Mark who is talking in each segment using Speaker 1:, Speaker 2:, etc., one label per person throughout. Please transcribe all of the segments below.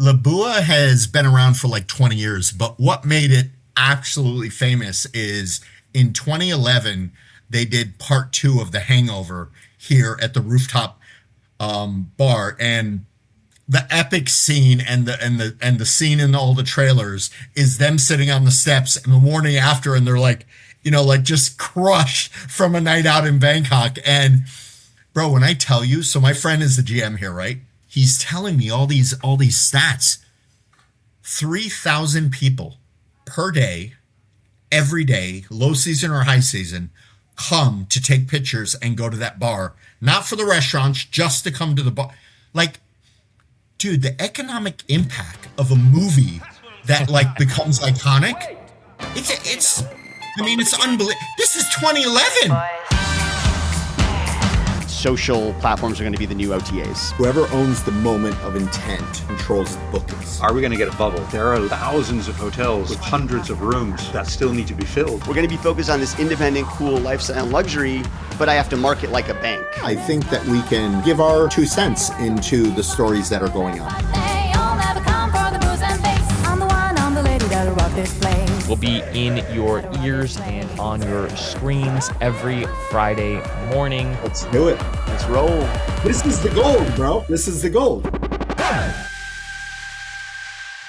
Speaker 1: Labua has been around for like 20 years, but what made it absolutely famous is in 2011, they did part two of the Hangover here at the rooftop bar. And the epic scene and the scene in all the trailers is them sitting on the steps in the morning after, and they're like, like just crushed from a night out in Bangkok. And bro, when I tell you, so my friend is the GM here, right? He's telling me all these stats. 3,000 people per day, every day, low season or high season, come to take pictures and go to that bar. Not for the restaurants, just to come to the bar. Like, dude, the economic impact of a movie that like becomes iconic, it's unbelievable. This is 2011.
Speaker 2: Social platforms are going to be the new OTAs.
Speaker 3: Whoever owns the moment of intent controls the bookings.
Speaker 4: Are we going to get a bubble? There are thousands of hotels with hundreds of rooms that still need to be filled.
Speaker 2: We're going to be focused on this independent, cool lifestyle and luxury, but I have to market like a bank.
Speaker 3: I think that we can give our 2 cents into the stories that are going on.
Speaker 5: Will be in your ears and on your screens every Friday morning.
Speaker 3: Let's do it.
Speaker 2: Let's roll.
Speaker 3: This is the gold, bro. This is the gold.
Speaker 5: All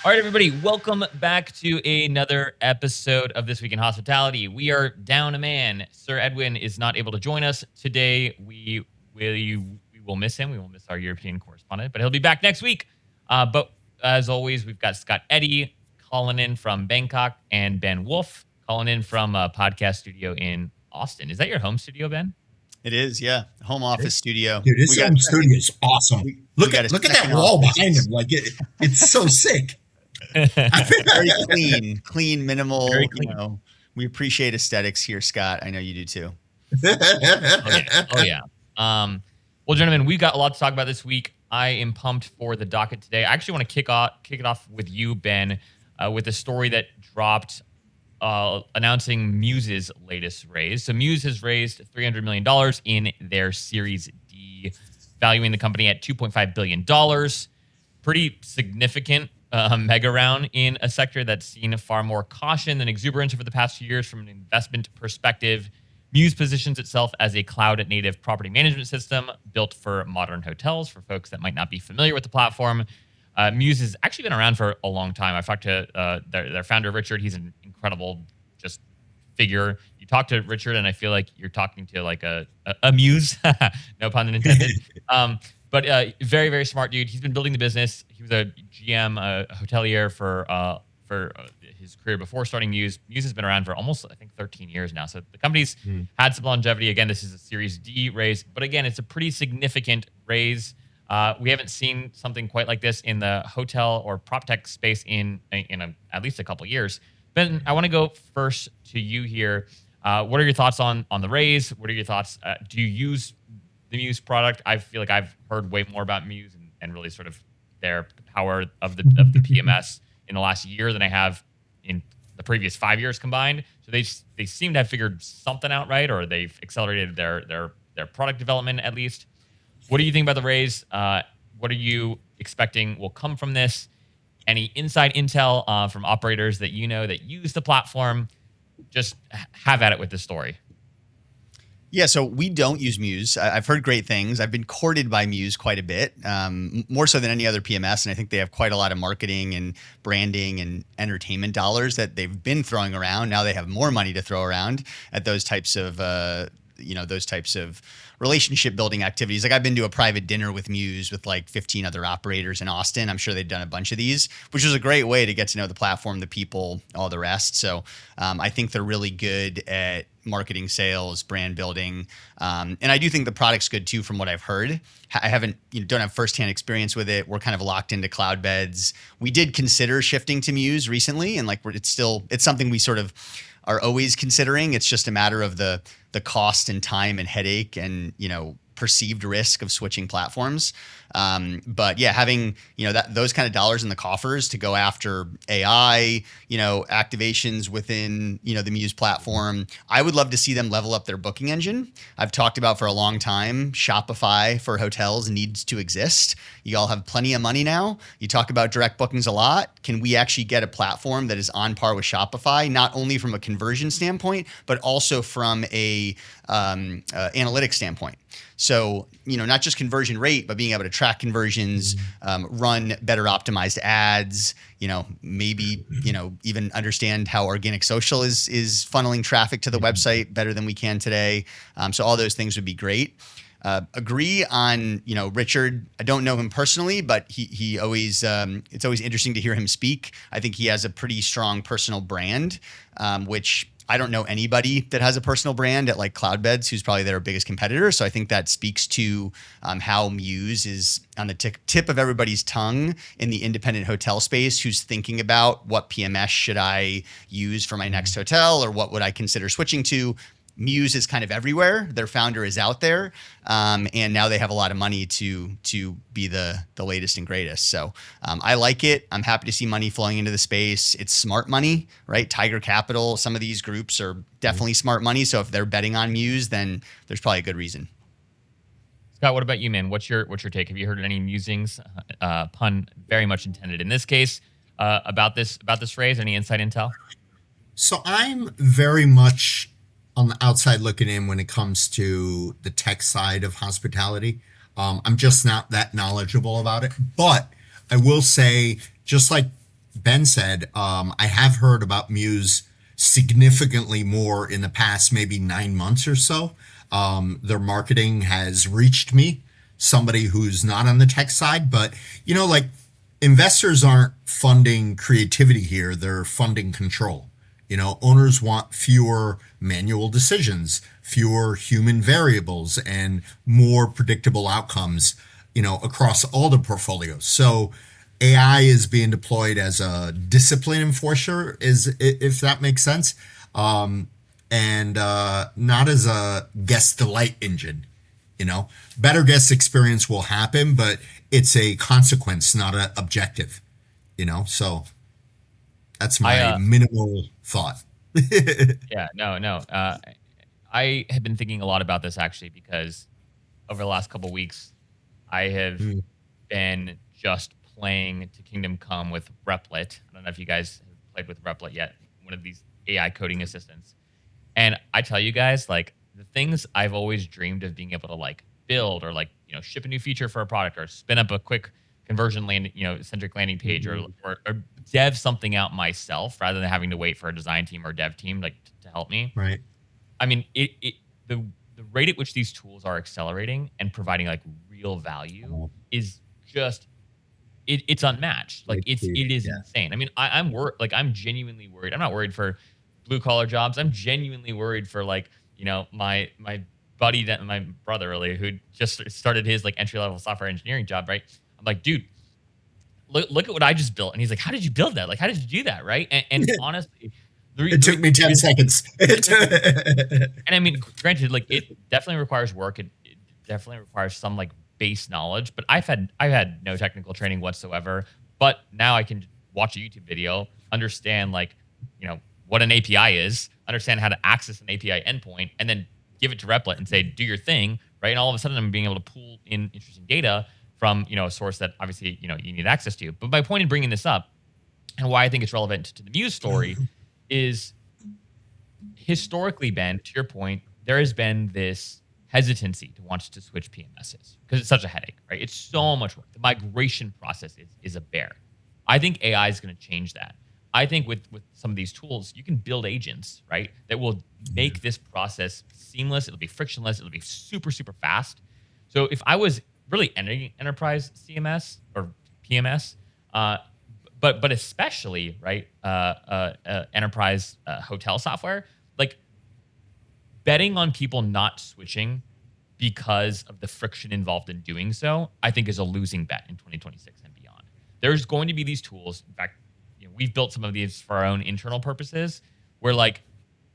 Speaker 5: right, everybody, welcome back to another episode of This Week in Hospitality. We are down a man. Sir Edwin is not able to join us today. We will miss him. We will miss our European correspondent, but he'll be back next week. But as always, we've got Scott Eddy calling in from Bangkok, and Ben Wolf calling in from a podcast studio in Austin. Is that your home studio, Ben?
Speaker 6: It is, yeah. Home office studio.
Speaker 1: Dude, this home studio is awesome. Look at that wall behind him. Like it's so sick.
Speaker 6: Very clean, minimal.
Speaker 5: Very clean.
Speaker 6: We appreciate aesthetics here, Scott. I know you do too.
Speaker 5: Oh yeah. Well, gentlemen, we've got a lot to talk about this week. I am pumped for the docket today. I actually want to kick it off with you, Ben, with a story that dropped announcing Muse's latest raise. So Muse has raised $300 million in their Series D, valuing the company at $2.5 billion. Pretty significant mega round in a sector that's seen far more caution than exuberance over the past few years from an investment perspective. Muse positions itself as a cloud-native property management system built for modern hotels. For folks that might not be familiar with the platform, Muse has actually been around for a long time. I've talked to their founder, Richard. He's an incredible just figure. You talk to Richard, and I feel like you're talking to like a muse, no pun intended. But very, very smart dude. He's been building the business. He was a GM, a hotelier for his career before starting Muse. Muse has been around for almost, I think, 13 years now. So the company's had some longevity. Again, this is a Series D raise, but again, it's a pretty significant raise. We haven't seen something quite like this in the hotel or prop tech space in at least a couple of years. Ben, I want to go first to you here. What are your thoughts on the raise? What are your thoughts? Do you use the Muse product? I feel like I've heard way more about Muse and really sort of the power of the PMS in the last year than I have in the previous 5 years combined. So they seem to have figured something out right, or they've accelerated their product development at least. What do you think about the raise? What are you expecting will come from this? Any inside intel from operators that you know that use the platform? Just have at it with this story.
Speaker 6: Yeah, so we don't use Muse. I've heard great things. I've been courted by Muse quite a bit, more so than any other PMS. And I think they have quite a lot of marketing and branding and entertainment dollars that they've been throwing around. Now they have more money to throw around at those types of relationship building activities. Like I've been to a private dinner with Muse with like 15 other operators in Austin. I'm sure they've done a bunch of these, which was a great way to get to know the platform, the people, all the rest. So I think they're really good at marketing, sales, brand building. And I do think the product's good too, from what I've heard. I don't have firsthand experience with it. We're kind of locked into cloud beds. We did consider shifting to Muse recently, and it's something we sort of are always considering. It's just a matter of the cost and time and headache and, perceived risk of switching platforms. But yeah, having, those kind of dollars in the coffers to go after AI, activations within, the Muse platform. I would love to see them level up their booking engine. I've talked about for a long time, Shopify for hotels needs to exist. You all have plenty of money now. You talk about direct bookings a lot. Can we actually get a platform that is on par with Shopify, not only from a conversion standpoint, but also from a analytics standpoint? So, not just conversion rate, but being able to track conversions, run better optimized ads, maybe, even understand how organic social is funneling traffic to the website better than we can today. So all those things would be great. Agree on, Richard. I don't know him personally, but he always, it's always interesting to hear him speak. I think he has a pretty strong personal brand, which I don't know anybody that has a personal brand at like Cloudbeds, who's probably their biggest competitor. So I think that speaks to how Muse is on the tip of everybody's tongue in the independent hotel space, who's thinking about what PMS should I use for my next hotel, or what would I consider switching to. Muse is kind of everywhere. Their founder is out there, and now they have a lot of money to be the latest and greatest. So I like it. I'm happy to see money flowing into the space. It's smart money, right? Tiger Capital. Some of these groups are definitely smart money. So if they're betting on Muse, then there's probably a good reason.
Speaker 5: Scott, what about you, man? What's your take? Have you heard any musings? Pun very much intended in this case, about this phrase. Any inside intel?
Speaker 1: So I'm very much on the outside looking in when it comes to the tech side of hospitality. I'm just not that knowledgeable about it. But I will say, just like Ben said, I have heard about Muse significantly more in the past maybe 9 months or so. Their marketing has reached me, somebody who's not on the tech side. But, like, investors aren't funding creativity here. They're funding control. Owners want fewer manual decisions, fewer human variables, and more predictable outcomes, across all the portfolios. So AI is being deployed as a discipline enforcer, if that makes sense, and not as a guest delight engine. Better guest experience will happen, but it's a consequence, not an objective. So that's my minimal thought.
Speaker 5: Yeah, no. I have been thinking a lot about this actually, because over the last couple of weeks, I have been just playing to Kingdom Come with Replit. I don't know if you guys have played with Replit yet, one of these AI coding assistants. And I tell you guys, like, the things I've always dreamed of being able to like build, or like, ship a new feature for a product, or spin up a quick conversion centric landing page, or dev something out myself rather than having to wait for a design team or dev team to help me.
Speaker 1: Right.
Speaker 5: I mean, the rate at which these tools are accelerating and providing like real value is just it's unmatched. Like it is insane. I mean, I'm worried. Like, I'm genuinely worried. I'm not worried for blue collar jobs. I'm genuinely worried for like, my buddy, that my brother really, who just started his like entry level software engineering job. Right. I'm like, dude, look at what I just built. And he's like, how did you build that? Like, how did you do that? Right. And honestly,
Speaker 1: it took me 10 seconds.
Speaker 5: And I mean, granted, like, it definitely requires work. It definitely requires some like base knowledge, but I've had no technical training whatsoever. But now I can watch a YouTube video, understand like, what an API is, understand how to access an API endpoint, and then give it to Replit and say, do your thing. Right. And all of a sudden I'm being able to pull in interesting data from, a source that obviously, you need access to. But my point in bringing this up, and why I think it's relevant to the Muse story, is historically, Ben, to your point, there has been this hesitancy to want to switch PMSs because it's such a headache, right? It's so much work. The migration process is a bear. I think AI is going to change that. I think with some of these tools, you can build agents, right, that will make this process seamless. It'll be frictionless. It'll be super, super fast. So if I was really any enterprise CMS or PMS, but especially, right, enterprise hotel software, like, betting on people not switching because of the friction involved in doing so, I think is a losing bet in 2026 and beyond. There's going to be these tools. In fact, we've built some of these for our own internal purposes, where like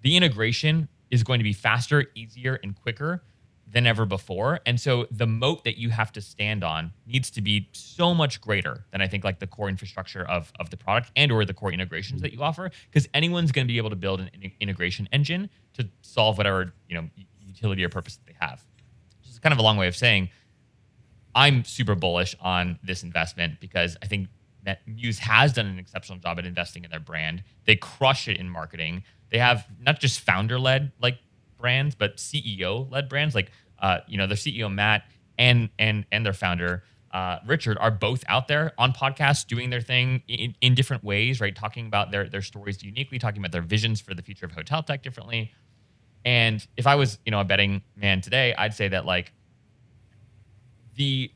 Speaker 5: the integration is going to be faster, easier, and quicker than ever before. And so the moat that you have to stand on needs to be so much greater than I think like the core infrastructure of the product and or the core integrations that you offer, because anyone's going to be able to build an integration engine to solve whatever, utility or purpose that they have. Which is kind of a long way of saying I'm super bullish on this investment because I think that Muse has done an exceptional job at investing in their brand. They crush it in marketing. They have not just founder-led like brands, but CEO-led brands. Like, their CEO Matt and their founder Richard are both out there on podcasts doing their thing in different ways, right? Talking about their stories uniquely, talking about their visions for the future of hotel tech differently. And if I was, a betting man today, I'd say that like the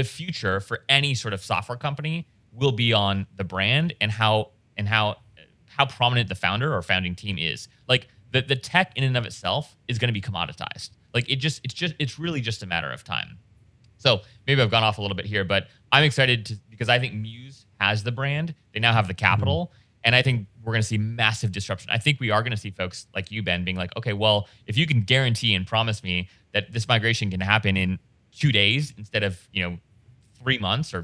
Speaker 5: future for any sort of software company will be on the brand and how prominent the founder or founding team is. Like the tech in and of itself is going to be commoditized. Like it's really just a matter of time. So maybe I've gone off a little bit here, but I'm excited because I think Muse has the brand. They now have the capital. And I think we're going to see massive disruption. I think we are going to see folks like you, Ben, being like, okay, well, if you can guarantee and promise me that this migration can happen in 2 days instead of, 3 months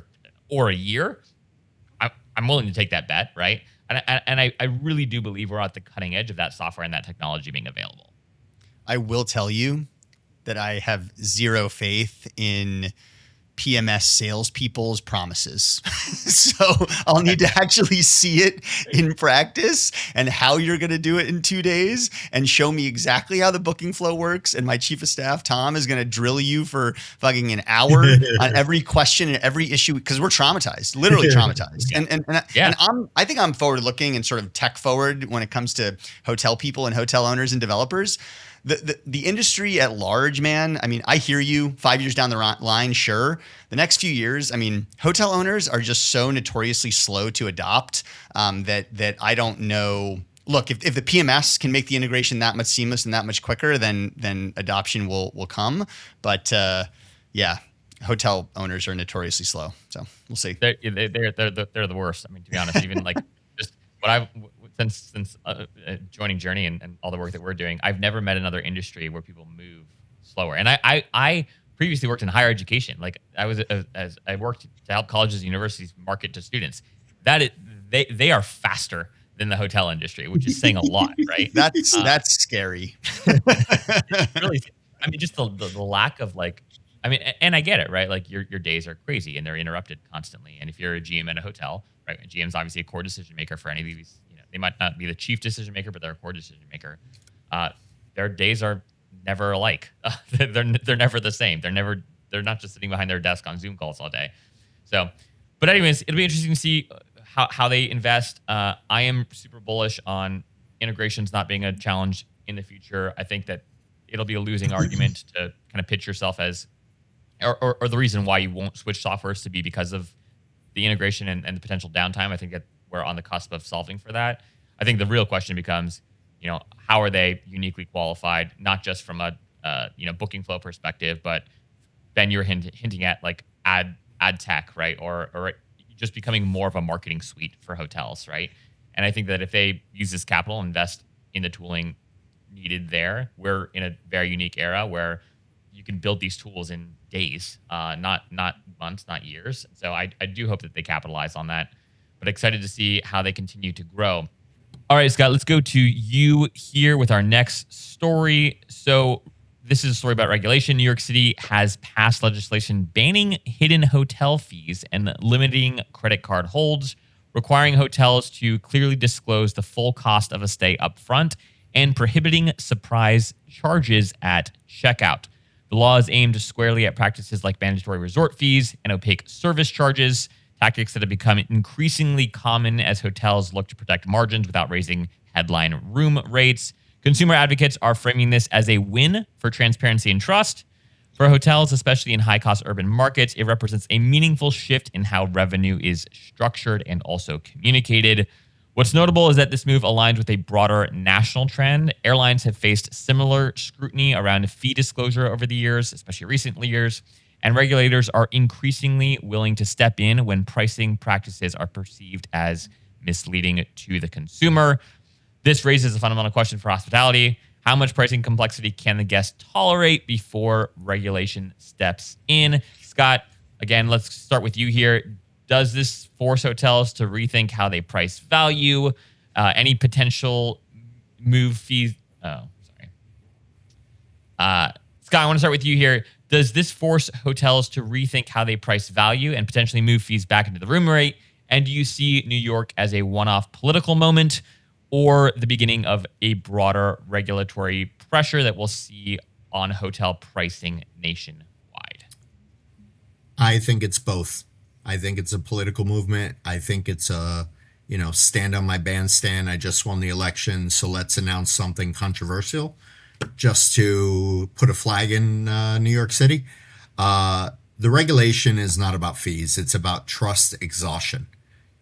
Speaker 5: or a year, I'm willing to take that bet, right? And I really do believe we're at the cutting edge of that software and that technology being available.
Speaker 6: I will tell you that I have zero faith in PMS salespeople's promises. So I'll need to actually see it in practice and how you're going to do it in 2 days and show me exactly how the booking flow works. And my chief of staff, Tom, is going to drill you for fucking an hour on every question and every issue because we're traumatized, literally traumatized. And I think I'm forward looking and sort of tech forward when it comes to hotel people and hotel owners and developers. The industry at large, man, I mean, I hear you 5 years down the line, sure. The next few years, I mean, hotel owners are just so notoriously slow to adopt that I don't know. Look, if the PMS can make the integration that much seamless and that much quicker, then adoption will come. But hotel owners are notoriously slow. So we'll see.
Speaker 5: They're the worst. I mean, to be honest, even like just what I've since joining Journey and all the work that we're doing, I've never met another industry where people move slower. And I previously worked in higher education. Like I worked to help colleges and universities market to students. They are faster than the hotel industry, which is saying a lot, right?
Speaker 6: That's scary.
Speaker 5: Really, I mean, just the lack of like, I mean, and I get it, right? Like your days are crazy and they're interrupted constantly. And if you're a GM at a hotel, right? A GM is obviously a core decision maker for any of these. They might not be the chief decision maker, but they're a core decision maker. Their days are never alike. They're never the same. They're not just sitting behind their desk on Zoom calls all day. So, but anyways, it'll be interesting to see how they invest. I am super bullish on integrations not being a challenge in the future. I think that it'll be a losing argument to kind of pitch yourself as, or the reason why you won't switch softwares to be because of the integration and the potential downtime. I think that we're on the cusp of solving for that. I think the real question becomes, how are they uniquely qualified, not just from a booking flow perspective, but Ben, you're hinting at like ad tech, right? Or just becoming more of a marketing suite for hotels, right? And I think that if they use this capital, invest in the tooling needed there, we're in a very unique era where you can build these tools in days, not months, not years. So I do hope that they capitalize on that. But excited to see how they continue to grow. All right, Scott, let's go to you here with our next story. So this is a story about regulation. New York City has passed legislation banning hidden hotel fees and limiting credit card holds, requiring hotels to clearly disclose the full cost of a stay up front and prohibiting surprise charges at checkout. The law is aimed squarely at practices like mandatory resort fees and opaque service charges, tactics that have become increasingly common as hotels look to protect margins without raising headline room rates. Consumer advocates are framing this as a win for transparency and trust. For hotels, especially in high-cost urban markets, it represents a meaningful shift in how revenue is structured and also communicated. What's notable is that this move aligns with a broader national trend. Airlines have faced similar scrutiny around fee disclosure over the years, especially recent years, and regulators are increasingly willing to step in when pricing practices are perceived as misleading to the consumer. This raises a fundamental question for hospitality. How much pricing complexity can the guest tolerate before regulation steps in? Scott, again, let's start with you here. Does this force hotels to rethink how they price value? Any potential move fees? Oh, sorry. Scott, I want to start with you here. Does this force hotels to rethink how they price value and potentially move fees back into the room rate? And do you see New York as a one-off political moment or the beginning of a broader regulatory pressure that we'll see on hotel pricing nationwide?
Speaker 1: I think it's both. I think it's a political movement. I think it's a, stand on my bandstand. I just won the election, so let's announce something controversial just to put a flag in New York City. The regulation is not about fees. It's about trust exhaustion.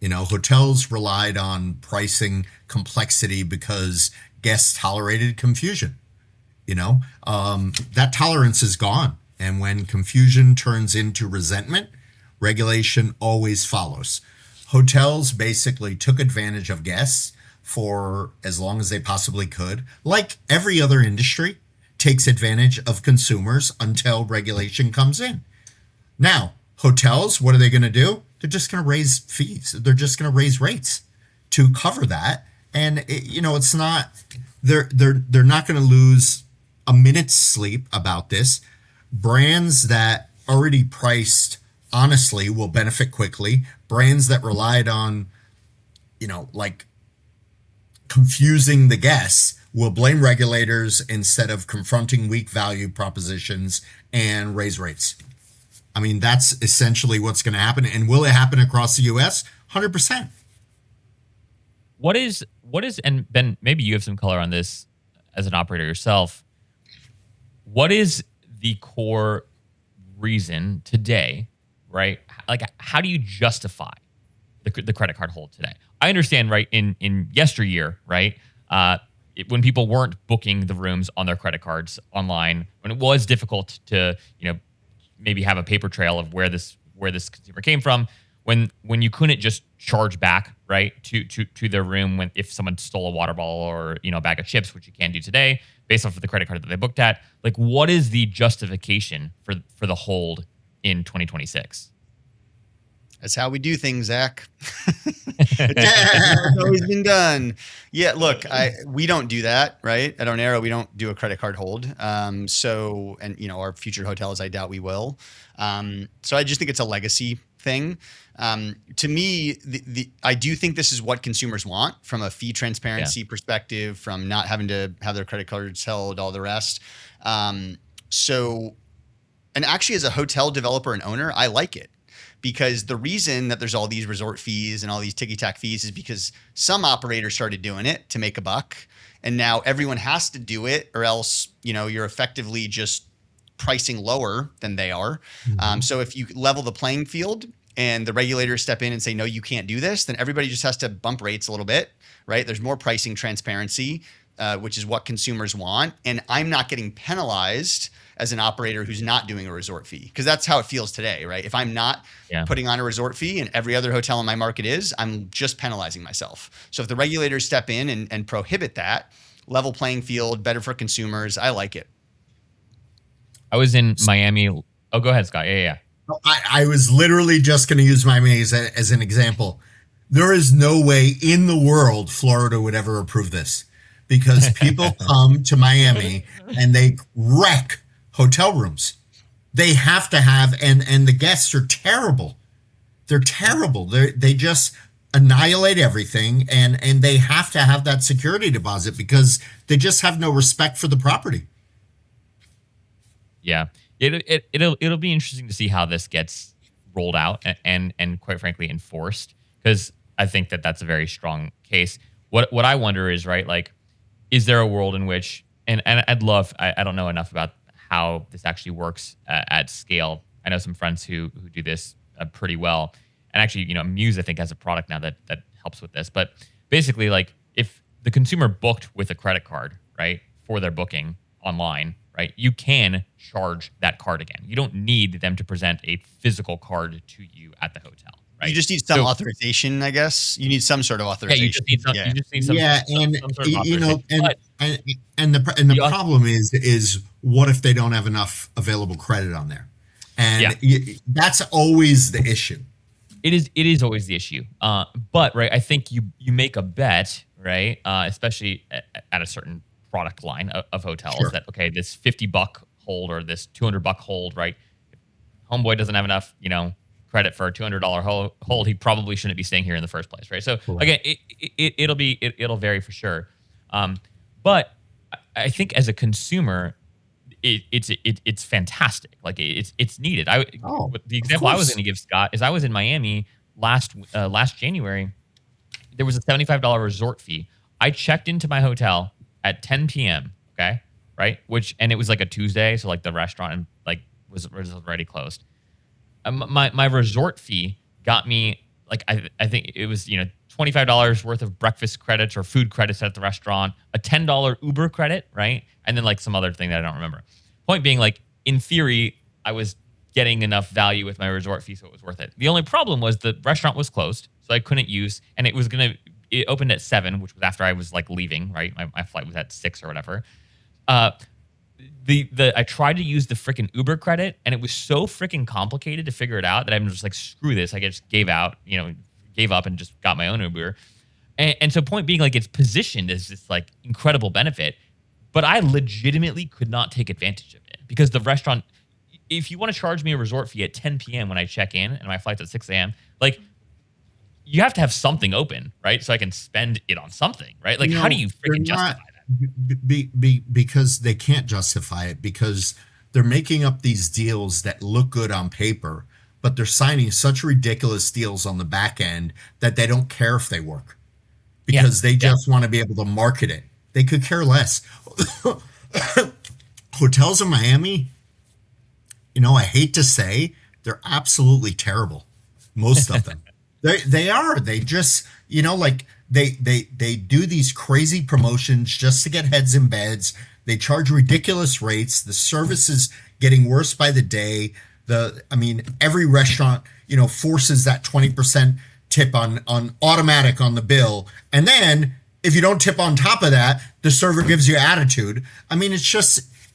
Speaker 1: Hotels relied on pricing complexity because guests tolerated confusion. That tolerance is gone. And when confusion turns into resentment, regulation always follows. Hotels basically took advantage of guests for as long as they possibly could. Like every other industry takes advantage of consumers until regulation comes in. Now, hotels, what are they going to do? They're just going to raise fees. They're just going to raise rates to cover that. And it's not, they're not going to lose a minute's sleep about this. Brands that already priced honestly will benefit quickly. Brands that relied on, confusing the guests will blame regulators instead of confronting weak value propositions and raise rates. I mean, that's essentially what's going to happen. And will it happen across the U.S.? 100%.
Speaker 5: What is, and Ben, maybe you have some color on this as an operator yourself. What is the core reason today, right? Like, how do you justify the credit card hold today? I understand, right, in yesteryear, right, when people weren't booking the rooms on their credit cards online, when it was difficult to, maybe have a paper trail of where this consumer came from, when you couldn't just charge back, right, to their room if someone stole a water bottle or a bag of chips, which you can do today based off of the credit card that they booked at. Like, what is the justification for the hold in 2026?
Speaker 6: That's how we do things, Zach. It's always been done. Yeah, look, we don't do that, right? At Onera, we don't do a credit card hold. Our future hotels, I doubt we will. So I just think it's a legacy thing. To me, I do think this is what consumers want from a fee transparency perspective, from not having to have their credit cards held, all the rest. And actually, as a hotel developer and owner, I like it. Because the reason that there's all these resort fees and all these ticky-tack fees is because some operators started doing it to make a buck. And now everyone has to do it, or else, you're effectively just pricing lower than they are. Mm-hmm. So if you level the playing field and the regulators step in and say, no, you can't do this, then everybody just has to bump rates a little bit, right? There's more pricing transparency, which is what consumers want. And I'm not getting penalized as an operator who's not doing a resort fee, because that's how it feels today, right? If I'm not putting on a resort fee and every other hotel in my market is, I'm just penalizing myself. So if the regulators step in and prohibit that, level playing field, better for consumers, I like it.
Speaker 5: I was in Miami. Oh, go ahead, Scott. Yeah.
Speaker 1: I was literally just going to use Miami as an example. There is no way in the world Florida would ever approve this, because people come to Miami and they wreck hotel rooms. They have to have, and the guests are terrible. They're terrible. They just annihilate everything, and they have to have that security deposit because they just have no respect for the property.
Speaker 5: Yeah, it'll be interesting to see how this gets rolled out and quite frankly enforced, because I think that's a very strong case. What I wonder is, right, like, is there a world in which, and I'd love, I don't know enough about how this actually works at scale. I know some friends who do this pretty well. And actually, Muse, I think, has a product now that helps with this. But basically, like, if the consumer booked with a credit card, right, for their booking online, right, you can charge that card again. You don't need them to present a physical card to you at the hotel. right?
Speaker 6: You just need some authorization, I guess. You need some sort of authorization.
Speaker 5: Yeah, you just need some.
Speaker 6: Yeah.
Speaker 5: You just need some.
Speaker 3: Yeah,
Speaker 5: some sort of
Speaker 3: you know,
Speaker 5: authorization.
Speaker 3: and the problem is what if they don't have enough available credit on there, and that's always the issue.
Speaker 5: It is always the issue. But right, I think you make a bet, right? Especially at a certain product line of hotels that, okay, this $50 hold or this $200 hold, right? Homeboy doesn't have enough, credit for a $200 hold. He probably shouldn't be staying here in the first place, right? So again, it'll vary for sure. But I think as a consumer, it's fantastic. Like it's needed. The example I was going to give, Scott, is I was in Miami last January. There was a $75 resort fee. I checked into my hotel at 10 p.m. Okay, right, and it was like a Tuesday, so like the restaurant was already closed. My resort fee got me like I think it was $25 worth of breakfast credits or food credits at the restaurant, a $10 Uber credit, right, and then like some other thing that I don't remember. Point being, like, in theory, I was getting enough value with my resort fee, so it was worth it. The only problem was the restaurant was closed, so I couldn't use, and it opened at 7, which was after I was like leaving, right? My flight was at 6 or whatever. I tried to use the freaking Uber credit, and it was so freaking complicated to figure it out that I'm just like, screw this. I just gave up and just got my own Uber. And so point being, like, it's positioned as this like incredible benefit, but I legitimately could not take advantage of it because the restaurant, if you want to charge me a resort fee at 10 p.m. when I check in and my flight's at 6 a.m., like, you have to have something open, right? So I can spend it on something, right? Like, how do you freaking justify that?
Speaker 3: Because they can't justify it because they're making up these deals that look good on paper, but they're signing such ridiculous deals on the back end that they don't care if they work because they just want to be able to market it. They could care less. Hotels in Miami, I hate to say, they're absolutely terrible. Most of them. They are. They just, like they do these crazy promotions just to get heads in beds. They charge ridiculous rates. The service is getting worse by the day. Every restaurant, forces that 20% tip on automatic on the bill. And then if you don't tip on top of that, the server gives you attitude.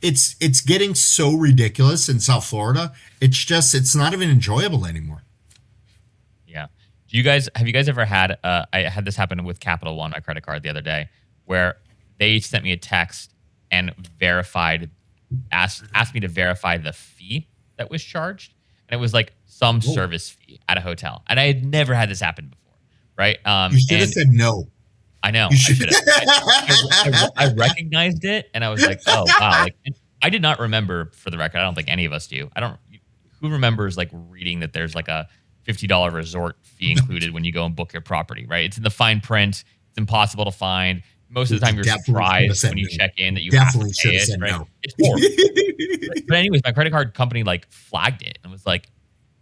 Speaker 3: It's getting so ridiculous in South Florida. It's not even enjoyable anymore.
Speaker 5: Yeah. Have you guys ever had, I had this happen with Capital One, my credit card, the other day, where they sent me a text and asked me to verify the fee that was charged. And it was like some service fee at a hotel. And I had never had this happen before, right?
Speaker 3: You should have said no.
Speaker 5: I know. I should have. I recognized it, and I was like, "Oh wow!" Like, I did not remember, for the record. I don't think any of us do. Who remembers like reading that there's like a $50 resort fee included when you go and book your property, right? It's in the fine print. It's impossible to find. Most of the time, you're surprised when you check in that you
Speaker 3: definitely
Speaker 5: have to pay it. Right?
Speaker 3: No.
Speaker 5: It's horrible. But anyways, my credit card company like flagged it and was like,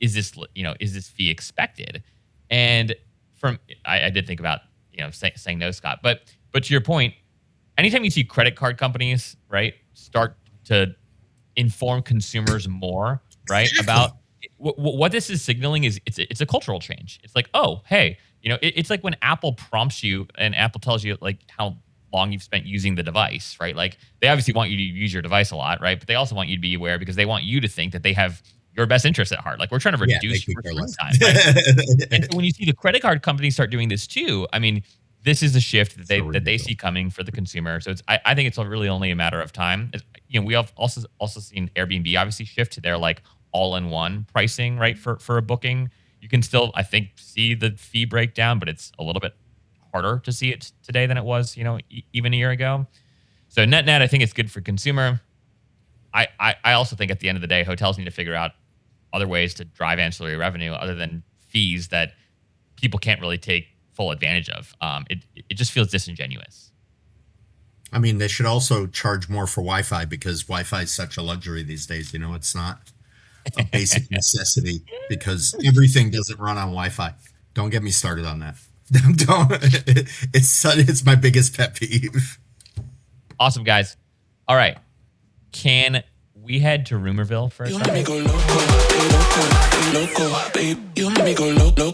Speaker 5: "Is this fee expected?" And I did think about saying no, Scott. But to your point, anytime you see credit card companies, right, start to inform consumers more, right, about what this is signaling is it's a cultural change. It's like, oh, hey, it's like when Apple prompts you and Apple tells you like how long you've spent using the device, right? Like, they obviously want you to use your device a lot, right? But they also want you to be aware because they want you to think that they have your best interest at heart. Like, we're trying to reduce your screen time. Right? And so when you see the credit card companies start doing this too, this is a shift that they see coming for the consumer. So I think it's really only a matter of time. We have also seen Airbnb obviously shift to their like all-in-one pricing, right, for a booking. You can still, I think, see the fee breakdown, but it's a little bit harder to see it today than it was, even a year ago. So net, I think it's good for consumer. I also think at the end of the day, hotels need to figure out other ways to drive ancillary revenue other than fees that people can't really take full advantage of. It just feels disingenuous.
Speaker 3: They should also charge more for Wi-Fi because Wi-Fi is such a luxury these days. It's not a basic necessity because everything doesn't run on Wi-Fi. Don't get me started on that. Don't. It's my biggest pet peeve.
Speaker 5: Awesome, guys. All right. Can we head to Rumorville for a
Speaker 7: You make me
Speaker 5: second?
Speaker 7: go loco, babe. You make me go loco.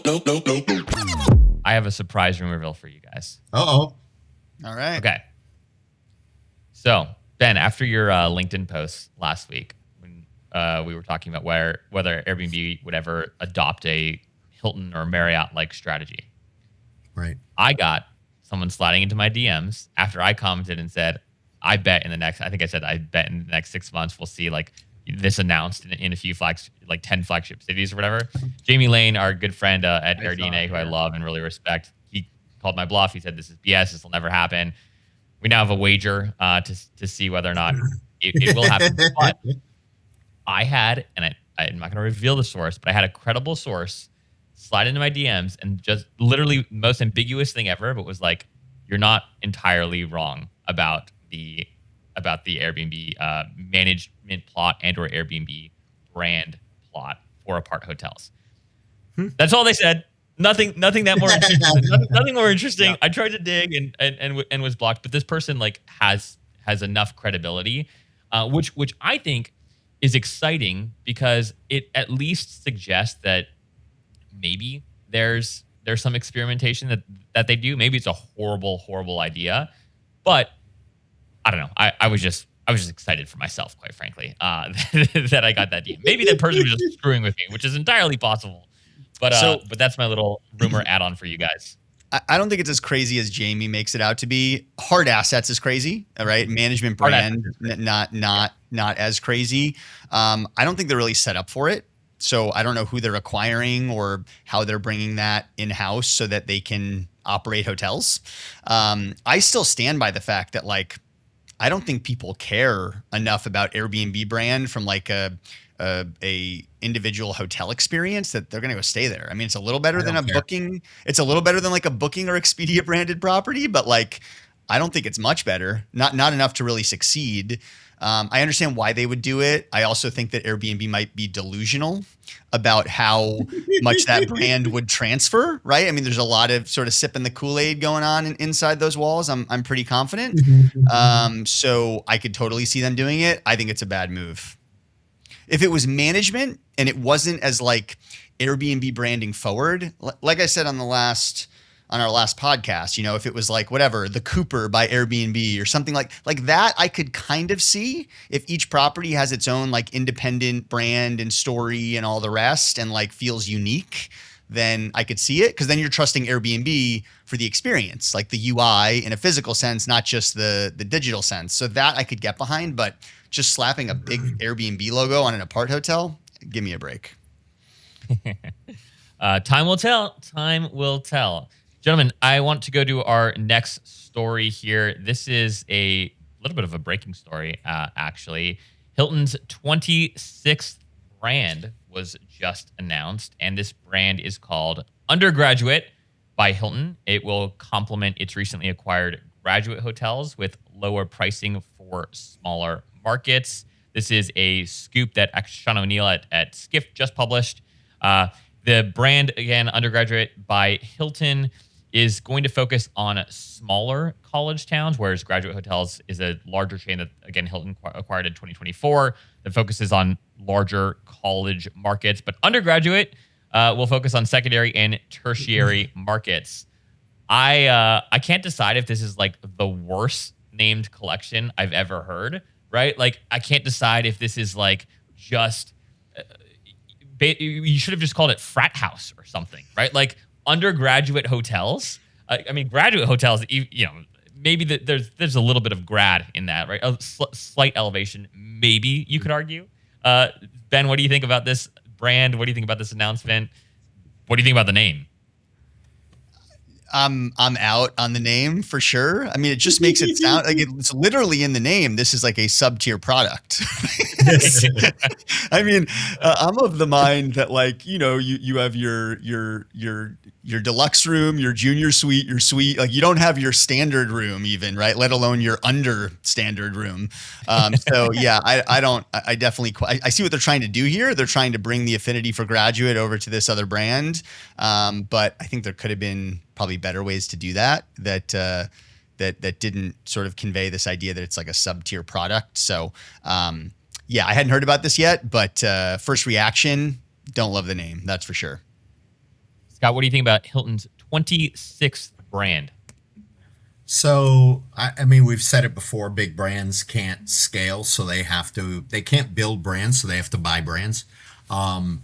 Speaker 5: I have a surprise Rumorville for you guys.
Speaker 3: Uh-oh.
Speaker 6: All right.
Speaker 5: Okay. So, Ben, after your LinkedIn post last week, when we were talking about whether Airbnb would ever adopt a Hilton or Marriott-like strategy,
Speaker 3: Right.
Speaker 5: I got someone sliding into my DMs after I commented and said, I bet in the next 6 months we'll see like this announced in a few 10 flagship cities or whatever. Jamie Lane, our good friend at AirDNA, who I love and really respect, he called my bluff. He said, this is BS. This will never happen. We now have a wager to see whether or not it will happen. But I had, and I'm not going to reveal the source, but I had a credible source slide into my DMs and just literally most ambiguous thing ever, but was like, you're not entirely wrong about the Airbnb management plot and or Airbnb brand plot for apart hotels. That's all they said. Nothing that more interesting. Nothing more interesting. Yeah. I tried to dig and was blocked, but this person like has enough credibility, which I think is exciting because it at least suggests that maybe there's some experimentation that they do. Maybe it's a horrible idea, but I don't know. I was just excited for myself, quite frankly, that I got that DM. Maybe that person was just screwing with me, which is entirely possible. But that's my little rumor add-on for you guys.
Speaker 6: I don't think it's as crazy as Jamie makes it out to be. Hard assets is crazy, all right? Management brand, not as crazy. I don't think they're really set up for it. So I don't know who they're acquiring or how they're bringing that in-house so that they can operate hotels. I still stand by the fact that like, I don't think people care enough about Airbnb brand from like a individual hotel experience that they're going to go stay there. I mean, it's a little better than a booking. It's a little better than like a Booking or Expedia branded property, but like, I don't think it's much better. Not enough to really succeed. I understand why they would do it. I also think that Airbnb might be delusional about how much that brand would transfer, right? I mean, there's a lot of sort of sipping the Kool-Aid going on inside those walls. I'm pretty confident. So I could totally see them doing it. I think it's a bad move. If it was management and it wasn't as like Airbnb branding forward, like I said on our last podcast, you know, if it was like whatever, the Cooper by Airbnb or something like that, I could kind of see if each property has its own like independent brand and story and all the rest and like feels unique, then I could see it. Cause then you're trusting Airbnb for the experience, like the UI in a physical sense, not just the digital sense. So that I could get behind, but just slapping a big Airbnb logo on an apart hotel, give me a break.
Speaker 5: Time will tell. Time will tell. Gentlemen, I want to go to our next story here. This is a little bit of a breaking story, actually. Hilton's 26th brand was just announced, and this brand is called Undergraduate by Hilton. It will complement its recently acquired graduate hotels with lower pricing for smaller markets. This is a scoop that Sean O'Neill at Skift just published. The brand, again, Undergraduate by Hilton, is going to focus on smaller college towns, whereas Graduate Hotels is a larger chain that, again, Hilton acquired in 2024 that focuses on larger college markets. But Undergraduate will focus on secondary and tertiary markets. I can't decide if this is like the worst named collection I've ever heard, right? Like, I can't decide if this is like just, you should have just called it frat house or something, right? Like, undergraduate hotels. I mean, graduate hotels, you know, maybe there's a little bit of grad in that, right? A slight elevation, maybe you could argue. Ben, what do you think about this brand? What do you think about this announcement? What do you think about the name?
Speaker 6: I'm out on the name for sure. I mean, it just makes it sound like it's literally in the name. This is like a sub-tier product. I mean, I'm of the mind that like, you know, you have your deluxe room, your junior suite, your suite, like you don't have your standard room even, right? Let alone your under standard room. So yeah, I definitely see what they're trying to do here. They're trying to bring the affinity for Graduate over to this other brand. But I think there could have been probably better ways to do that didn't sort of convey this idea that it's like a sub-tier product. So Yeah, I hadn't heard about this yet, but first reaction, don't love the name. That's for sure.
Speaker 5: Scott, what do you think about Hilton's 26th brand?
Speaker 3: So, I mean, we've said it before, big brands can't scale, so they can't build brands, so they have to buy brands. I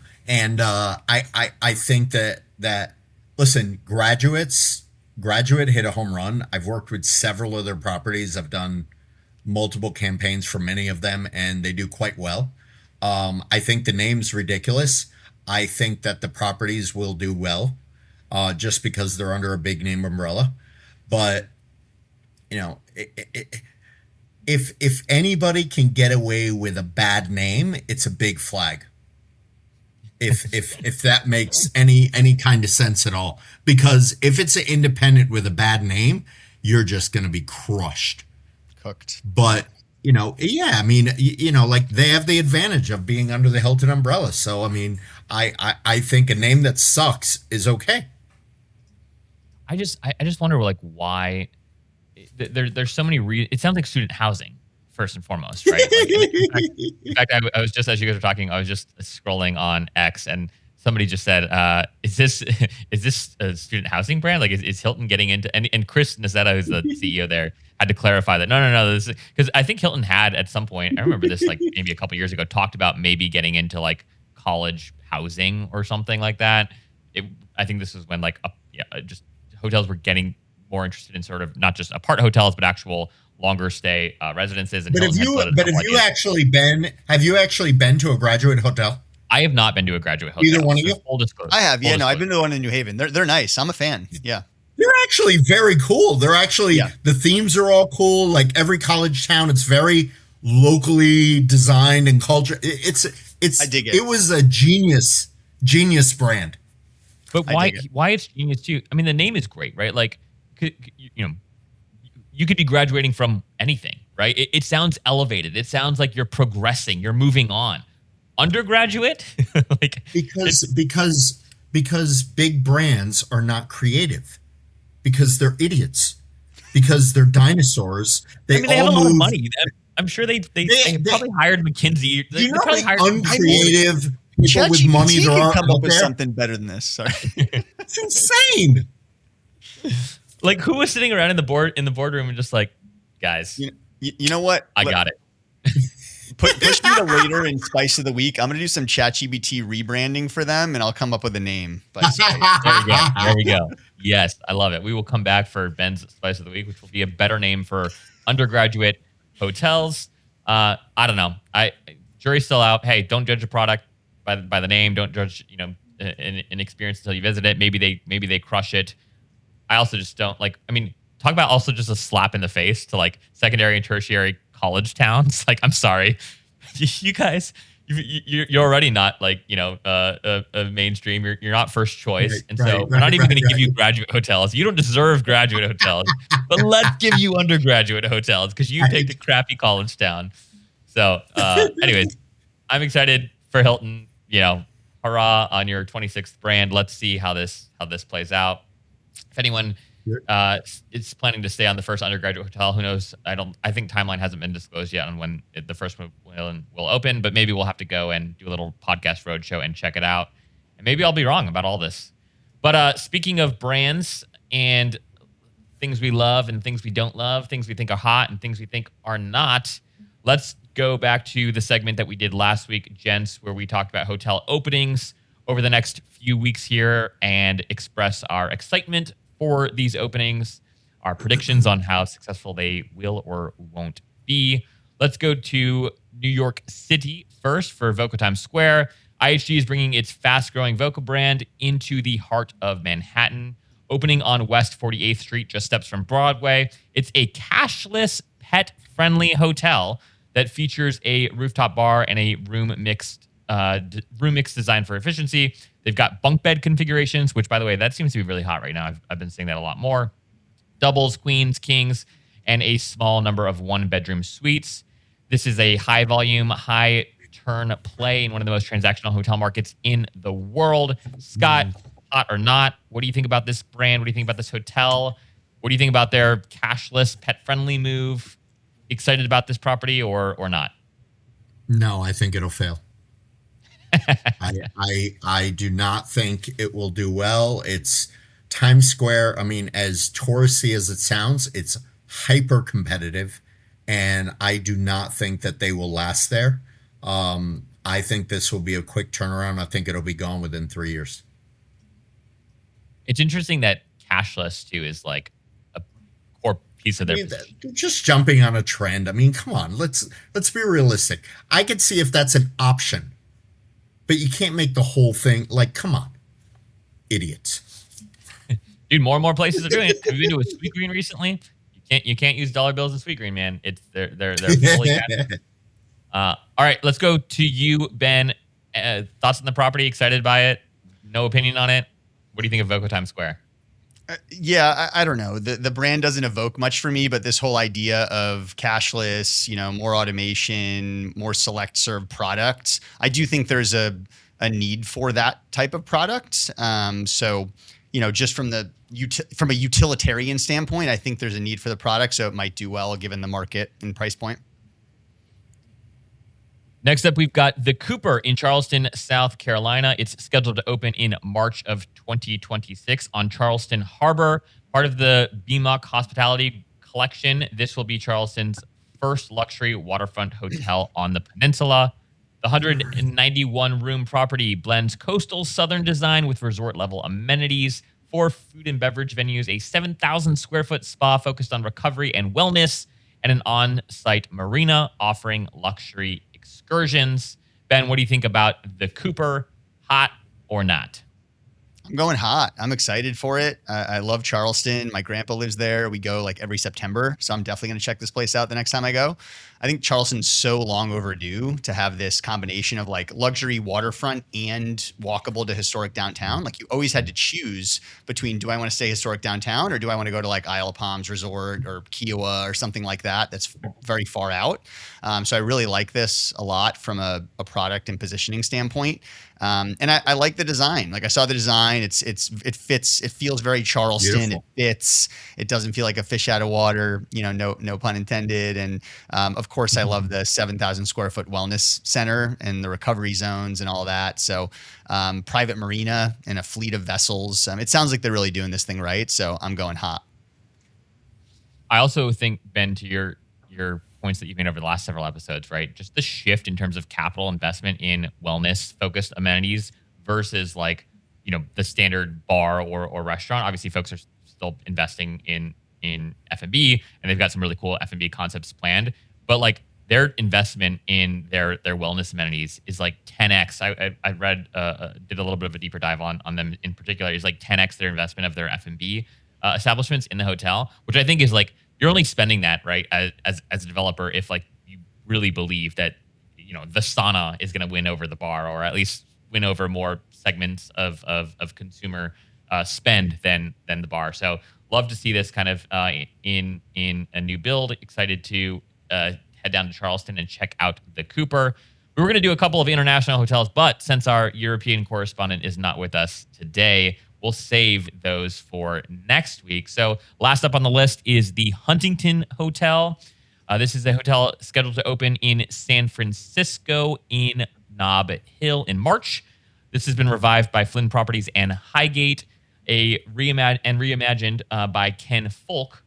Speaker 3: think that, listen, Graduate hit a home run. I've worked with several other properties. I've done multiple campaigns for many of them, and they do quite well. I think the name's ridiculous. I think that the properties will do well, just because they're under a big name umbrella. But if anybody can get away with a bad name, it's a big flag. If that makes any kind of sense at all, because if it's an independent with a bad name, you're just going to be crushed,
Speaker 6: Cooked.
Speaker 3: But yeah, I mean, like they have the advantage of being under the Hilton umbrella. So I mean, I think a name that sucks is okay.
Speaker 5: I just wonder like why there's so many it sounds like student housing first and foremost, right? Like, in fact, I was just, as you guys were talking, I was just scrolling on X and somebody just said, is this a student housing brand? Like is Hilton getting into, and Chris Nazetta, who's the CEO there, had to clarify that no, this is, because I think Hilton had at some point, I remember this like maybe a couple years ago, talked about maybe getting into like college housing or something like that. I think this was when like just hotels were getting more interested in sort of not just apart hotels, but actual longer stay residences. And
Speaker 3: But have you actually been to a Graduate hotel?
Speaker 5: I have not been to a Graduate hotel.
Speaker 3: Either one of you?
Speaker 5: Full disclosure.
Speaker 6: I have. Yeah, no, I've been to the one in New Haven. They're nice. I'm a fan. Yeah.
Speaker 3: They're actually very cool. They're actually, the themes are all cool. Like every college town, it's very locally designed and culture. I dig it. It was a genius brand.
Speaker 5: But why it's genius too? I mean, the name is great, right? Like, you could be graduating from anything, right? It sounds elevated. It sounds like you're progressing. You're moving on. Undergraduate, like
Speaker 3: because big brands are not creative, because they're idiots, because they're dinosaurs. They
Speaker 5: have a lot of money. I'm sure they probably hired McKinsey.
Speaker 3: You know how uncreative people with money there are
Speaker 6: come up with
Speaker 3: there?
Speaker 6: something better than this. Sorry.
Speaker 3: It's insane.
Speaker 5: Like who was sitting around in the boardroom and just like, guys,
Speaker 6: you know what?
Speaker 5: I got it.
Speaker 6: Push me to later in Spice of the Week. I'm going to do some ChatGPT rebranding for them, and I'll come up with a name. By
Speaker 5: There we go. Yes, I love it. We will come back for Ben's Spice of the Week, which will be a better name for Undergraduate hotels. I don't know. Jury's still out. Hey, don't judge a product by the name. Don't judge an experience until you visit it. Maybe they crush it. I also just don't like. I mean, talk about also just a slap in the face to like secondary and tertiary college towns. Like, I'm sorry, you guys, you're already not like a mainstream. You're not first choice, we're not even going to give you graduate hotels. You don't deserve graduate hotels, but let's give you undergraduate hotels because you picked a crappy college town. So, anyways, I'm excited for Hilton. Hurrah on your 26th brand. Let's see how this plays out. If anyone is planning to stay on the first undergraduate hotel, who knows? I think timeline hasn't been disclosed yet on when the first one will open, but maybe we'll have to go and do a little podcast roadshow and check it out. And maybe I'll be wrong about all this. But speaking of brands and things we love and things we don't love, things we think are hot and things we think are not, let's go back to the segment that we did last week, gents, where we talked about hotel openings over the next few weeks here and express our excitement for these openings, our predictions on how successful they will or won't be. Let's go to New York City first for Voco Times Square. IHG is bringing its fast-growing Voco brand into the heart of Manhattan, opening on West 48th Street, just steps from Broadway. It's a cashless, pet-friendly hotel that features a rooftop bar and a room mix designed for efficiency. They've got bunk bed configurations, which, by the way, that seems to be really hot right now. I've been seeing that a lot more. Doubles, queens, kings, and a small number of one-bedroom suites. This is a high-volume, high-turn play in one of the most transactional hotel markets in the world. Scott, hot or not, what do you think about this brand? What do you think about this hotel? What do you think about their cashless, pet-friendly move? Excited about this property or not?
Speaker 3: No, I think it'll fail. I do not think it will do well. It's Times Square. I mean, as touristy as it sounds, it's hyper competitive, and I do not think that they will last there. I think this will be a quick turnaround. I think it'll be gone within 3 years.
Speaker 5: It's interesting that cashless too is like a core piece of
Speaker 3: I
Speaker 5: their
Speaker 3: mean,
Speaker 5: position.
Speaker 3: just jumping on a trend. I mean, come on, let's be realistic. I could see if that's an option, but you can't make the whole thing. Like, come on, idiots.
Speaker 5: Dude, more and more places are doing it. Have you been to a Sweet Green recently? You can't use dollar bills in Sweet Green, man. It's they're fully cashless. All right, let's go to you, Ben. Thoughts on the property? Excited by it? No opinion on it? What do you think of Voco Times Square?
Speaker 6: Yeah, I don't know. The brand doesn't evoke much for me, but this whole idea of cashless, more automation, more select serve products, I do think there's a need for that type of product. So, just from from a utilitarian standpoint, I think there's a need for the product, so it might do well given the market and price point.
Speaker 5: Next up, we've got the Cooper in Charleston, South Carolina. It's scheduled to open in March of 2026 on Charleston Harbor, part of the BMOC Hospitality Collection. This will be Charleston's first luxury waterfront hotel on the peninsula. The 191-room property blends coastal southern design with resort-level amenities, 4 food and beverage venues, a 7,000-square-foot spa focused on recovery and wellness, and an on-site marina offering luxury excursions. Ben, what do you think about the Cooper? Hot or not?
Speaker 6: I'm going hot. I'm excited for it. I love Charleston. My grandpa lives there. We go like every September. So I'm definitely going to check this place out the next time I go. I think Charleston's so long overdue to have this combination of like luxury waterfront and walkable to historic downtown. Like you always had to choose between, do I want to stay historic downtown or do I want to go to like Isle of Palms Resort or Kiowa or something like that that's very far out. So I really like this a lot from a product and positioning standpoint. And I like the design. Like I saw the design. It fits. It feels very Charleston.
Speaker 3: Beautiful.
Speaker 6: It fits. It doesn't feel like a fish out of water. No pun intended. And of course, I love the 7,000 square foot wellness center and the recovery zones and all that. So private marina and a fleet of vessels. It sounds like they're really doing this thing right. So I'm going hot.
Speaker 5: I also think, Ben, to your points that you've made over the last several episodes, right? Just the shift in terms of capital investment in wellness focused amenities versus like, the standard bar or restaurant. Obviously, folks are still investing in F&B, and they've got some really cool F&B concepts planned. But like their investment in their wellness amenities is like 10x. I read did a little bit of a deeper dive on them in particular. Is like 10x their investment of their F&B establishments in the hotel, which I think is like you're only spending that right as a developer if like you really believe that the sauna is going to win over the bar or at least win over more segments of consumer spend than the bar. So love to see this kind of in a new build. Excited to head down to Charleston and check out the Cooper. We were going to do a couple of international hotels, but since our European correspondent is not with us today, we'll save those for next week. So last up on the list is the Huntington Hotel. This is a hotel scheduled to open in San Francisco in Nob Hill in March. This has been revived by Flynn Properties and Highgate, reimagined by Ken Folk.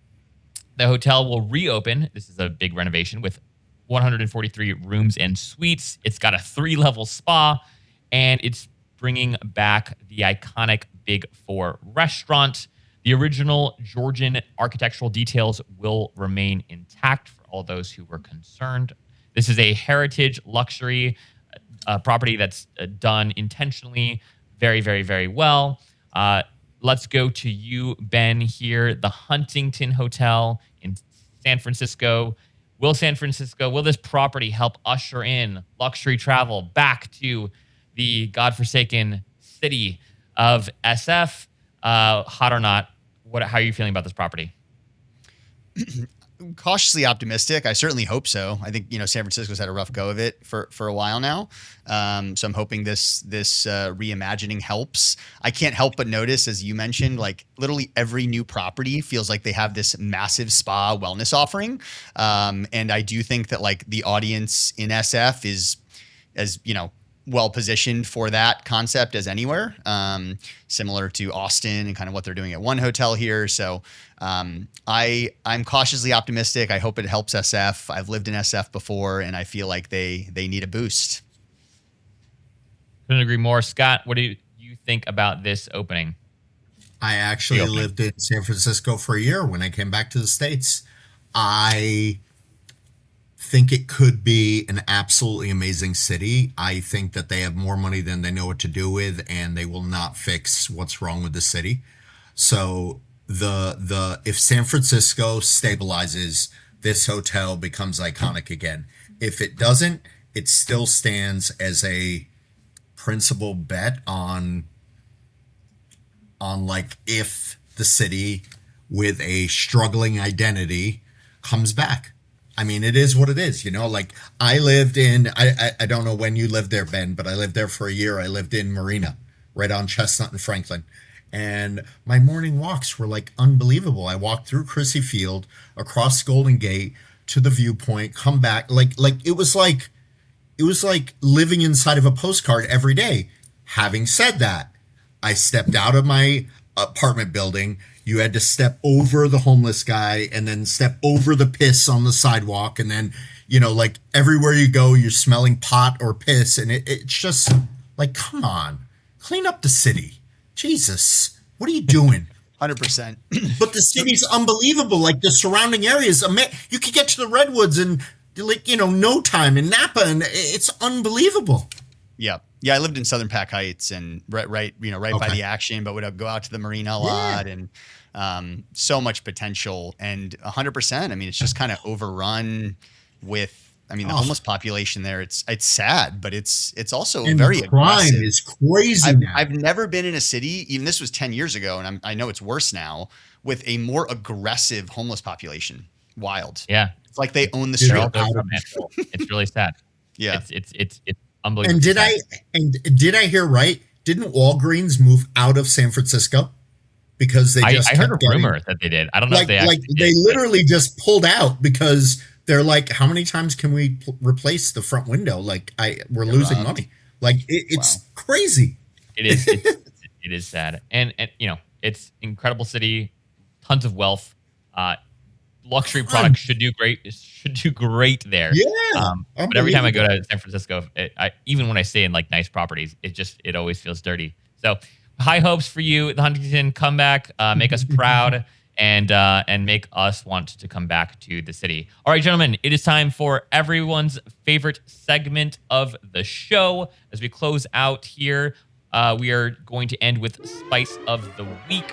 Speaker 5: The hotel will reopen. This is a big renovation with 143 rooms and suites. It's got a 3-level spa, and it's bringing back the iconic Big Four restaurant. The original Georgian architectural details will remain intact for all those who were concerned. This is a heritage luxury property that's done intentionally very, very, very well. Let's go to you, Ben, here. The Huntington Hotel in San Francisco. Will this property help usher in luxury travel back to the godforsaken city of SF? Hot or not? How are you feeling about this property?
Speaker 6: Cautiously optimistic. I certainly hope so. I think, San Francisco's had a rough go of it for a while now. So I'm hoping this reimagining helps. I can't help but notice, as you mentioned, like literally every new property feels like they have this massive spa wellness offering. And I do think that like the audience in SF is, as well positioned for that concept as anywhere, similar to Austin and kind of what they're doing at one hotel here. So I'm cautiously optimistic. I hope it helps SF. I've lived in SF before, and I feel like they need a boost.
Speaker 5: Couldn't agree more. Scott, what do you think about this opening?
Speaker 3: I actually lived in San Francisco for a year when I came back to the States. I think it could be an absolutely amazing city. I think that they have more money than they know what to do with, and they will not fix what's wrong with the city. So if San Francisco stabilizes, this hotel becomes iconic again. If it doesn't, it still stands as a principal bet on like if the city with a struggling identity comes back. I mean, it is what it is, like I lived in, I don't know when you lived there, Ben, but I lived there for a year. I lived in Marina, right on Chestnut and Franklin. And my morning walks were like unbelievable. I walked through Crissy Field, across Golden Gate to the viewpoint, come back. Like it was like living inside of a postcard every day. Having said that, I stepped out of my apartment building. You had to step over the homeless guy and then step over the piss on the sidewalk. And then, like everywhere you go, you're smelling pot or piss. And it's just like, come on, clean up the city. Jesus, what are you doing?
Speaker 6: 100%.
Speaker 3: But the city's unbelievable. Like the surrounding areas, you could get to the Redwoods in like, no time, in Napa, and it's unbelievable.
Speaker 6: Yeah. Yeah, I lived in Southern Pack Heights and right by the action, but would go out to the marina a lot, and so much potential, and 100%. I mean, it's just kind of overrun with. I mean, the homeless population there. It's sad, but it's also
Speaker 3: and
Speaker 6: very
Speaker 3: crime
Speaker 6: aggressive.
Speaker 3: is crazy.
Speaker 6: I've never been in a city. Even this was 10 years ago, and I know it's worse now, with a more aggressive homeless population. Wild.
Speaker 5: Yeah,
Speaker 6: it's like they own the street.
Speaker 5: It's really sad.
Speaker 6: Yeah,
Speaker 5: it's unbelievable.
Speaker 3: And did I hear right? Didn't Walgreens move out of San Francisco because they just?
Speaker 5: I heard a rumor that they did. I don't know if they actually
Speaker 3: they literally just pulled out because they're like, how many times can we replace the front window? Like we're losing money. Like it's crazy.
Speaker 5: It is. It is sad, and it's incredible city, tons of wealth. Luxury products should do great. Should do great there.
Speaker 3: Yeah.
Speaker 5: But every time I go to San Francisco, even when I stay in like nice properties, it always feels dirty. So high hopes for you, the Huntington comeback. Make us proud and make us want to come back to the city. All right, gentlemen, it is time for everyone's favorite segment of the show. As we close out here, we are going to end with Spice of the Week.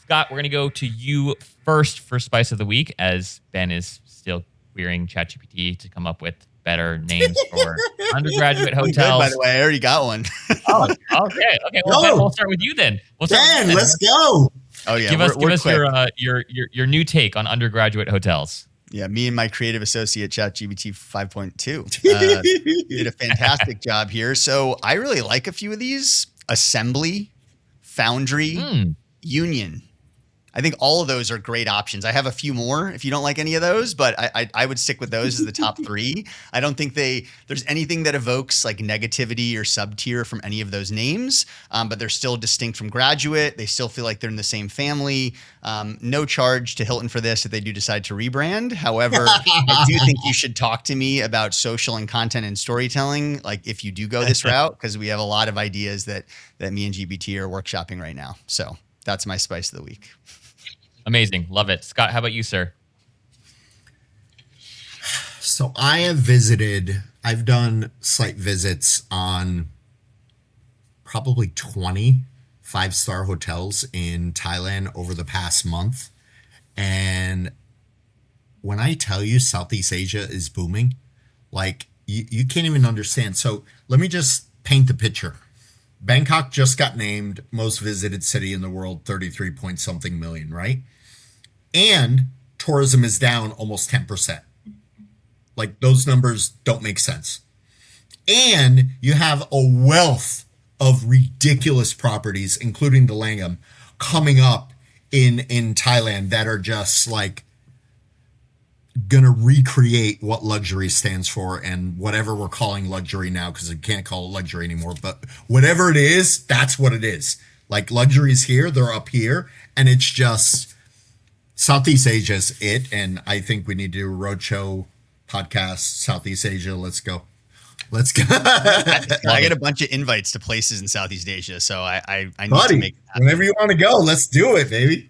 Speaker 5: Scott, we're going to go to you first for Spice of the Week, as Ben is still querying ChatGPT to come up with better names for undergraduate hotels.
Speaker 6: Good, by the way, I already got one.
Speaker 5: Oh, okay. Well, Ben, we'll start with you then.
Speaker 3: Ben, let's go.
Speaker 6: Oh yeah,
Speaker 5: give us your new take on undergraduate hotels.
Speaker 6: Yeah, me and my creative associate ChatGPT 5.2 did a fantastic job here. So I really like a few of these: Assembly, Foundry, Union. I think all of those are great options. I have a few more if you don't like any of those, but I would stick with those as the top three. I don't think there's anything that evokes like negativity or sub-tier from any of those names, but they're still distinct from Graduate. They still feel like they're in the same family. No charge to Hilton for this if they do decide to rebrand. However, I do think you should talk to me about social and content and storytelling, like if you do go this route, because we have a lot of ideas that me and GBT are workshopping right now. So that's my Spice of the Week.
Speaker 5: Amazing. Love it. Scott, how about you, sir?
Speaker 3: So I've done site visits on probably 20 five-star hotels in Thailand over the past month. And when I tell you Southeast Asia is booming, like you can't even understand. So let me just paint the picture. Bangkok just got named most visited city in the world, 33 point something million, right? And tourism is down almost 10%. Like, those numbers don't make sense. And you have a wealth of ridiculous properties, including the Langham, coming up in Thailand that are just like gonna recreate what luxury stands for and whatever we're calling luxury now, because I can't call it luxury anymore. But whatever it is, that's what it is. Like, luxury is here, they're up here, and it's just Southeast Asia's it. And I think we need to do a roadshow podcast, Southeast Asia. Let's go.
Speaker 6: I get a bunch of invites to places in Southeast Asia, so I need
Speaker 3: Buddy,
Speaker 6: to make it happen.
Speaker 3: whenever you want to go, let's do it, baby.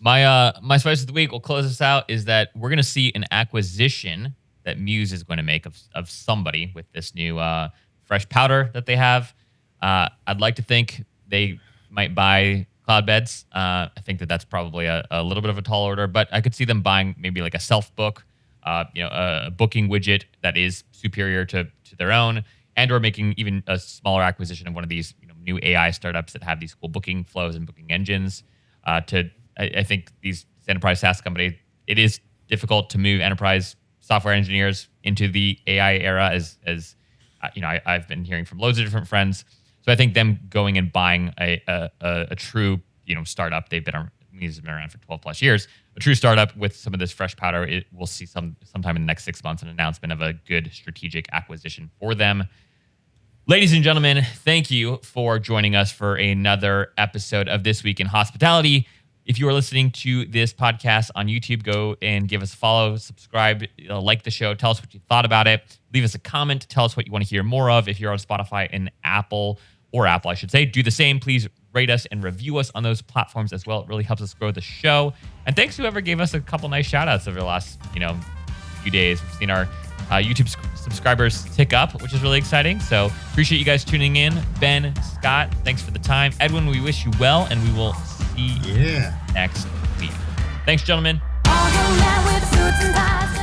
Speaker 5: My spice of the week, we'll close this out, is that we're going to see an acquisition that Muse is going to make of somebody with this new fresh powder that they have. I'd like to think they might buy cloud beds. I think that's probably a little bit of a tall order, but I could see them buying maybe like a self-book, a booking widget that is superior to their own, and or making even a smaller acquisition of one of these new AI startups that have these cool booking flows and booking engines. I think these enterprise SaaS companies, it is difficult to move enterprise software engineers into the AI era, as I've been hearing from loads of different friends. So I think them going and buying a true startup, Muse has been around for 12 plus years, a true startup with some of this fresh powder, we'll see sometime in the next 6 months an announcement of a good strategic acquisition for them. Ladies and gentlemen, thank you for joining us for another episode of This Week in Hospitality. If you are listening to this podcast on YouTube, go and give us a follow, subscribe, like the show, tell us what you thought about it. Leave us a comment, tell us what you want to hear more of. If you're on Spotify and Apple, I should say, do the same. Please rate us and review us on those platforms as well. It really helps us grow the show. And thanks to whoever gave us a couple nice shout outs over the last, few days. We've seen our YouTube subscribers tick up, which is really exciting. So appreciate you guys tuning in. Ben, Scott, thanks for the time. Edwin, we wish you well, and we will see you next week. Thanks, gentlemen.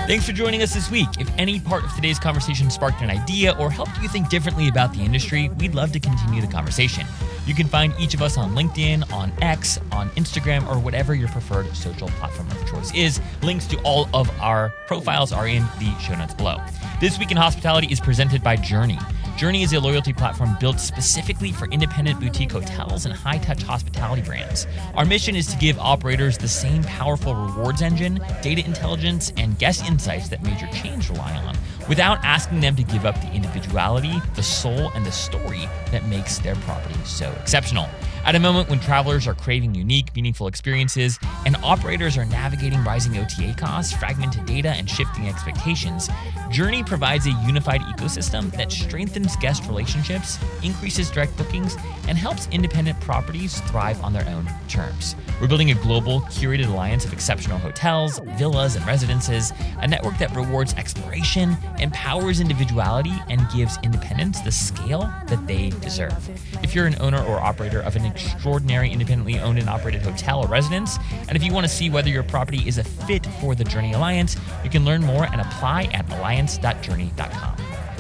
Speaker 5: Thanks for joining us this week. If any part of today's conversation sparked an idea or helped you think differently about the industry, we'd love to continue the conversation. You can find each of us on LinkedIn, on X, on Instagram, or whatever your preferred social platform of choice is. Links to all of our profiles are in the show notes below. This Week in Hospitality is presented by Journey. Journey is a loyalty platform built specifically for independent boutique hotels and high-touch hospitality brands. Our mission is to give operators the same powerful rewards engine, data intelligence, and guest insights that major chains rely on, without asking them to give up the individuality, the soul, and the story that makes their property so exceptional. At a moment when travelers are craving unique, meaningful experiences, and operators are navigating rising OTA costs, fragmented data, and shifting expectations, Journey provides a unified ecosystem that strengthens guest relationships, increases direct bookings, and helps independent properties thrive on their own terms. We're building a global, curated alliance of exceptional hotels, villas, and residences, a network that rewards exploration, empowers individuality, and gives independents the scale that they deserve. If you're an owner or operator of an extraordinary independently owned and operated hotel or residence, and if you want to see whether your property is a fit for the Journey Alliance, you can learn more and apply at alliance.journey.com.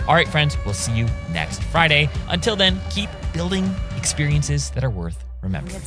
Speaker 5: All right, friends, we'll see you next Friday. Until then, keep building experiences that are worth remembering.